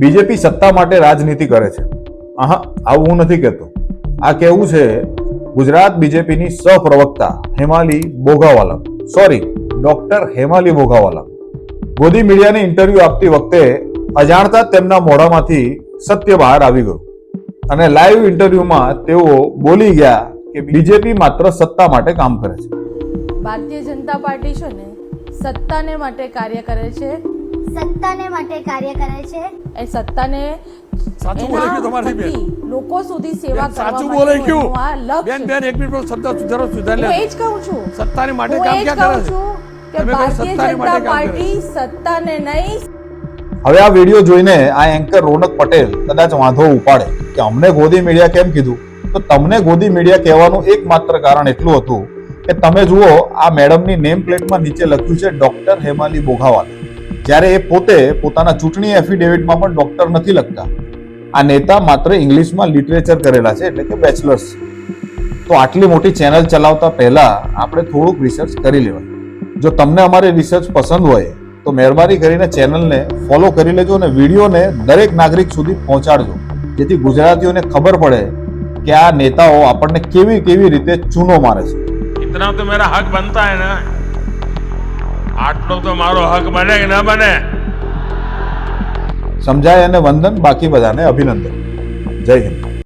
BJP સત્તા માટે રાજનીતિ કરે છે. આવું હું નથી કહેતો. આ કહેવું છે ગુજરાત બીજેપીની સહપ્રવક્તા હેમાલી બોઘાવાલા, સોરી ડોક્ટર હેમાલી બોઘાવાલા. ગોદી મીડિયાને ઇન્ટરવ્યુ આપતી વખતે અજાણતા તેમના મોઢામાંથી સત્ય બહાર આવી ગયું અને લાઈવ ઇન્ટરવ્યુમાં તેઓ બોલી ગયા કે બીજેપી માત્ર સત્તા માટે કામ કરે છે. ભારતીય જનતા પાર્ટી છે ને સત્તાને માટે કાર્ય કરે છે. એ સત્તાને સાચું બોલે કે તમારી બેન લોકો સુધી સેવા કરવા સાચું બોલે ક્યું બેન બેન એક મિનિટ શબ્દ સુધારો સુધારી હું લે. એ જ કહું છું સત્તાની માટે હું કામ એ જ ક્યાં કરે કહું છે? છું કે તમે કહો ભારતીય સત્તાની જનતા માટે કામ કરે પાર્ટી સત્તાને નહીં. હવે આ વિડીયો જોઈને આ એન્કર રોનક પટેલ કદાચ વાંધો ઉપાડે કે અમને ગોદી મીડિયા કેમ કીધું. તો તમને ગોદી મીડિયા કહેવાનું એકમાત્ર કારણ એટલું હતું કે તમે જુઓ આ મેડમની નેમ પ્લેટમાં નીચે લખ્યું છે ડોક્ટર હેમાલી બોઘાવાલા, જ્યારે એ પોતે પોતાના ચૂંટણી એફિડેવિટમાં પણ ડોક્ટર નથી લખતા. આ નેતા માત્ર ઇંગ્લિશમાં લિટરેચર કરેલા છે, એટલે કે બેચલર્સ. તો આટલી મોટી ચેનલ ચલાવતા પહેલા આપણે થોડુંક રિસર્ચ કરી લેવાય. જો તમને અમારી રિસર્ચ પસંદ હોય તો મહેરબાની કરીને ચેનલને ફોલો કરી લેજો અને વિડીયોને દરેક નાગરિક સુધી પહોંચાડજો, જેથી ગુજરાતીઓને ખબર પડે કે આ નેતાઓ આપણને કેવી કેવી રીતે ચૂનો મારે છે. इतना तो मेरा हक बनता है ना, आटलो तो मारो हक बने कि ना बने. સમજાય અને વંદન, બાકી બધાને અભિનંદન. જય હિન્દ.